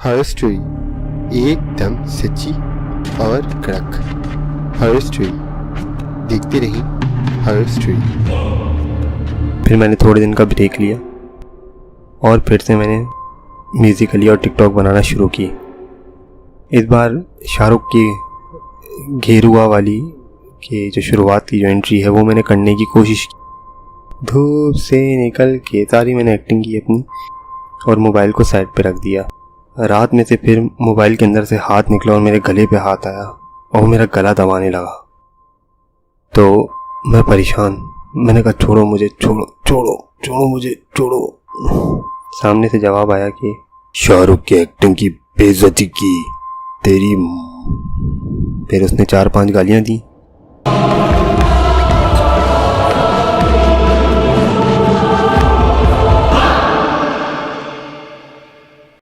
हर story एकदम सच्ची और कड़क। हर स्टोरी देखते रहिए। हर स्टोरी। फिर मैंने थोड़े दिन का ब्रेक लिया और फिर से मैंने म्यूज़िकली और टिकटॉक बनाना शुरू की। इस बार शाहरुख की घेरुआ वाली की जो शुरुआत की जो एंट्री है वो मैंने करने की कोशिश की। धूप से निकल के सारी मैंने एक्टिंग की अपनी और मोबाइल को साइड पे रख दिया। रात में से फिर मोबाइल के अंदर से हाथ निकला और मेरे गले पे हाथ आया और मेरा गला दबाने लगा। तो मैं परेशान, मैंने कहा छोड़ो मुझे, छोड़ो छोड़ो छोड़ो मुझे, छोड़ो। सामने से जवाब आया कि शाहरुख की एक्टिंग की बेइज्जती की तेरी। फिर उसने 4-5 गालियां दी।